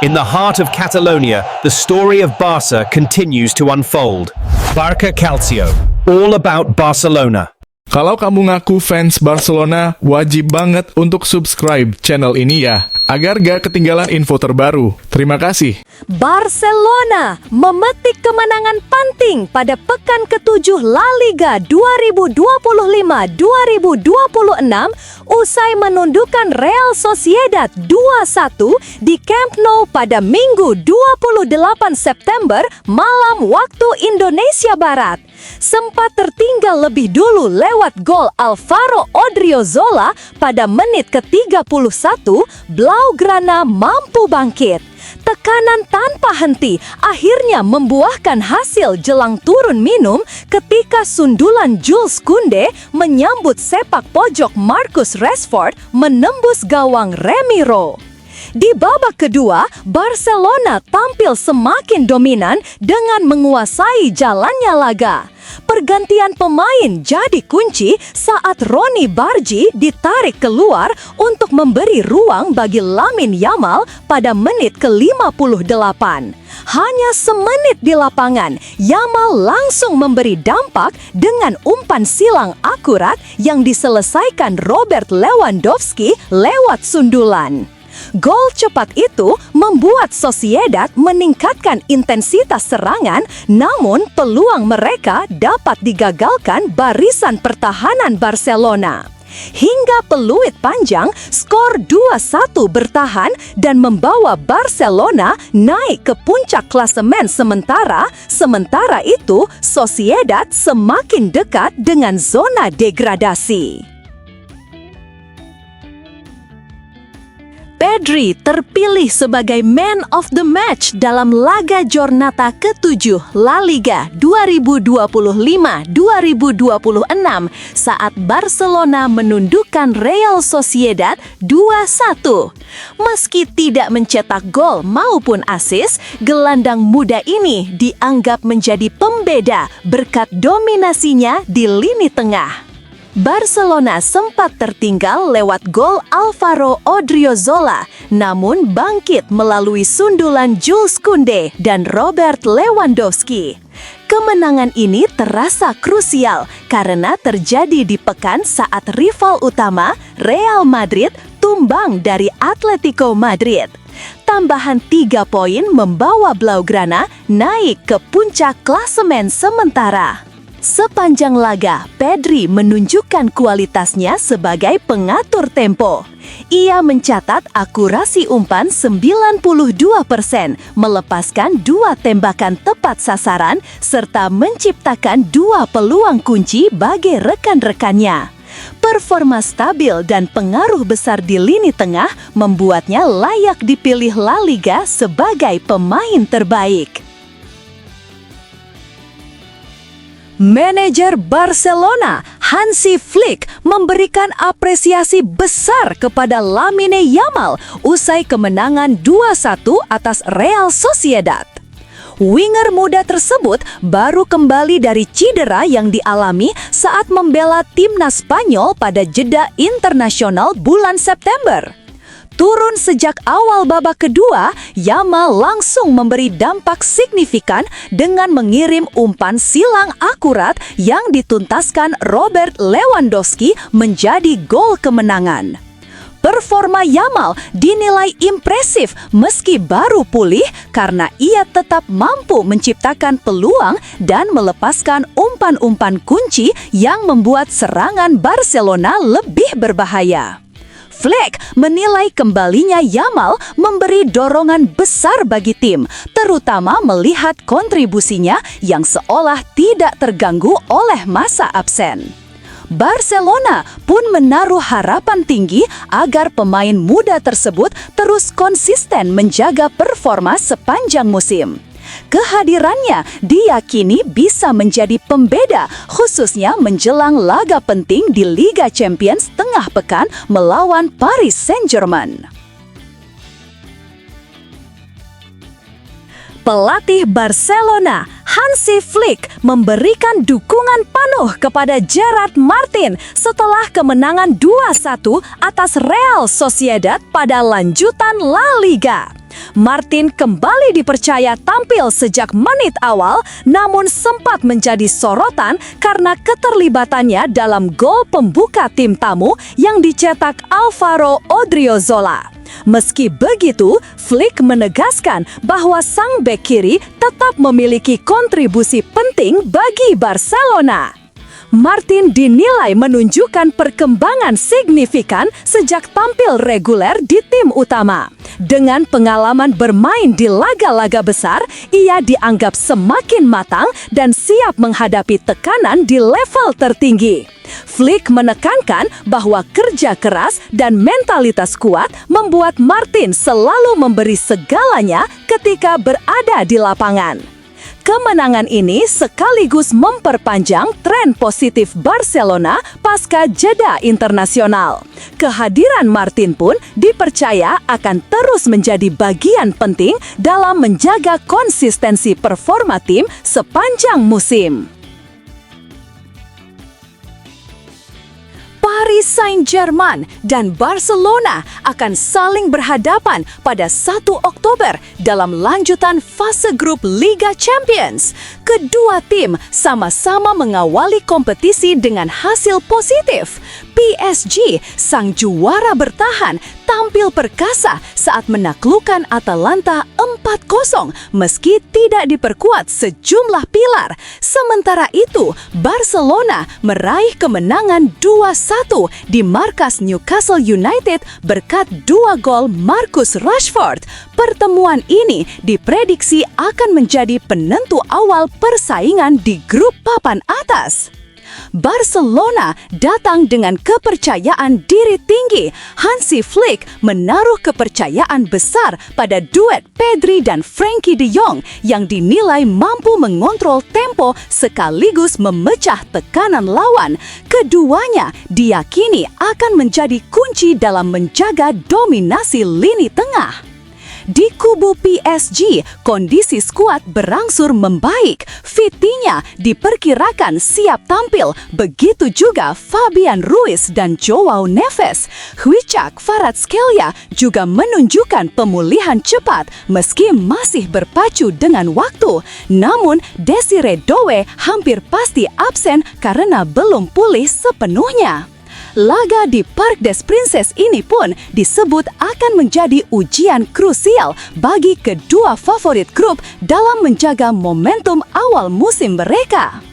In the heart of Catalonia, the story of Barca continues to unfold. Barca Calcio, all about Barcelona. Kalau kamu ngaku fans Barcelona, wajib banget untuk subscribe channel ini ya, agar gak ketinggalan info terbaru. Terima kasih. Barcelona memetik kemenangan penting pada pekan ke-7 La Liga 2025-2026 usai menundukkan Real Sociedad 2-1 di Camp Nou pada Minggu 28 September malam waktu Indonesia Barat. Sempat tertinggal lebih dulu lewat gol Alvaro Odriozola pada menit ke-31, Blaugrana mampu bangkit. Tekanan tanpa henti akhirnya membuahkan hasil jelang turun minum ketika sundulan Jules Koundé menyambut sepak pojok Marcus Rashford menembus gawang Remiro. Di babak kedua, Barcelona tampil semakin dominan dengan menguasai jalannya laga. Pergantian pemain jadi kunci saat Ronny Bargi ditarik keluar untuk memberi ruang bagi Lamine Yamal pada menit ke-58. Hanya semenit di lapangan, Yamal langsung memberi dampak dengan umpan silang akurat yang diselesaikan Robert Lewandowski lewat sundulan. Gol cepat itu membuat Sociedad meningkatkan intensitas serangan, namun peluang mereka dapat digagalkan barisan pertahanan Barcelona. Hingga peluit panjang, skor 2-1 bertahan dan membawa Barcelona naik ke puncak klasemen sementara. Sementara itu, Sociedad semakin dekat dengan zona degradasi. Pedri terpilih sebagai Man of the Match dalam laga Jornata ke-7 La Liga 2025-2026 saat Barcelona menundukkan Real Sociedad 2-1. Meski tidak mencetak gol maupun assist, gelandang muda ini dianggap menjadi pembeda berkat dominasinya di lini tengah. Barcelona sempat tertinggal lewat gol Alvaro Odriozola, namun bangkit melalui sundulan Jules Koundé dan Robert Lewandowski. Kemenangan ini terasa krusial karena terjadi di pekan saat rival utama Real Madrid tumbang dari Atletico Madrid. Tambahan 3 poin membawa Blaugrana naik ke puncak klasemen sementara. Sepanjang laga, Pedri menunjukkan kualitasnya sebagai pengatur tempo. Ia mencatat akurasi umpan 92%, melepaskan 2 tembakan tepat sasaran, serta menciptakan 2 peluang kunci bagi rekan-rekannya. Performa stabil dan pengaruh besar di lini tengah membuatnya layak dipilih La Liga sebagai pemain terbaik. Manajer Barcelona, Hansi Flick, memberikan apresiasi besar kepada Lamine Yamal usai kemenangan 2-1 atas Real Sociedad. Winger muda tersebut baru kembali dari cedera yang dialami saat membela timnas Spanyol pada jeda internasional bulan September. Turun sejak awal babak kedua, Yamal langsung memberi dampak signifikan dengan mengirim umpan silang akurat yang dituntaskan Robert Lewandowski menjadi gol kemenangan. Performa Yamal dinilai impresif meski baru pulih karena ia tetap mampu menciptakan peluang dan melepaskan umpan-umpan kunci yang membuat serangan Barcelona lebih berbahaya. Flick menilai kembalinya Yamal memberi dorongan besar bagi tim, terutama melihat kontribusinya yang seolah tidak terganggu oleh masa absen. Barcelona pun menaruh harapan tinggi agar pemain muda tersebut terus konsisten menjaga performa sepanjang musim. Kehadirannya diyakini bisa menjadi pembeda, khususnya menjelang laga penting di Liga Champions tengah pekan melawan Paris Saint-Germain. Pelatih Barcelona, Hansi Flick, memberikan dukungan penuh kepada Gerard Martin setelah kemenangan 2-1 atas Real Sociedad pada lanjutan La Liga. Martin kembali dipercaya tampil sejak menit awal, namun sempat menjadi sorotan karena keterlibatannya dalam gol pembuka tim tamu yang dicetak Alvaro Odriozola. Meski begitu, Flick menegaskan bahwa sang bek kiri tetap memiliki kontribusi penting bagi Barcelona. Martin dinilai menunjukkan perkembangan signifikan sejak tampil reguler di tim utama. Dengan pengalaman bermain di laga-laga besar, ia dianggap semakin matang dan siap menghadapi tekanan di level tertinggi. Flick menekankan bahwa kerja keras dan mentalitas kuat membuat Martin selalu memberi segalanya ketika berada di lapangan. Kemenangan ini sekaligus memperpanjang tren positif Barcelona pasca jeda internasional. Kehadiran Martin pun dipercaya akan terus menjadi bagian penting dalam menjaga konsistensi performa tim sepanjang musim. Paris Saint-Germain dan Barcelona akan saling berhadapan pada 1 Oktober dalam lanjutan fase grup Liga Champions. Kedua tim sama-sama mengawali kompetisi dengan hasil positif. PSG, sang juara bertahan, tampil perkasa saat menaklukkan Atalanta 4-0 meski tidak diperkuat sejumlah pilar. Sementara itu, Barcelona meraih kemenangan 2-1 di markas Newcastle United berkat 2 gol Marcus Rashford. Pertemuan ini diprediksi akan menjadi penentu awal persaingan di grup papan atas. Barcelona datang dengan kepercayaan diri tinggi. Hansi Flick menaruh kepercayaan besar pada duet Pedri dan Frenkie de Jong yang dinilai mampu mengontrol tempo sekaligus memecah tekanan lawan. Keduanya diyakini akan menjadi kunci dalam menjaga dominasi lini tengah. Di kubu PSG, kondisi skuad berangsur membaik. Vitinha diperkirakan siap tampil, begitu juga Fabian Ruiz dan Joao Neves. Kvaratskhelia juga menunjukkan pemulihan cepat meski masih berpacu dengan waktu. Namun, Desire Doué hampir pasti absen karena belum pulih sepenuhnya. Laga di Parc des Princes ini pun disebut akan menjadi ujian krusial bagi kedua favorit grup dalam menjaga momentum awal musim mereka.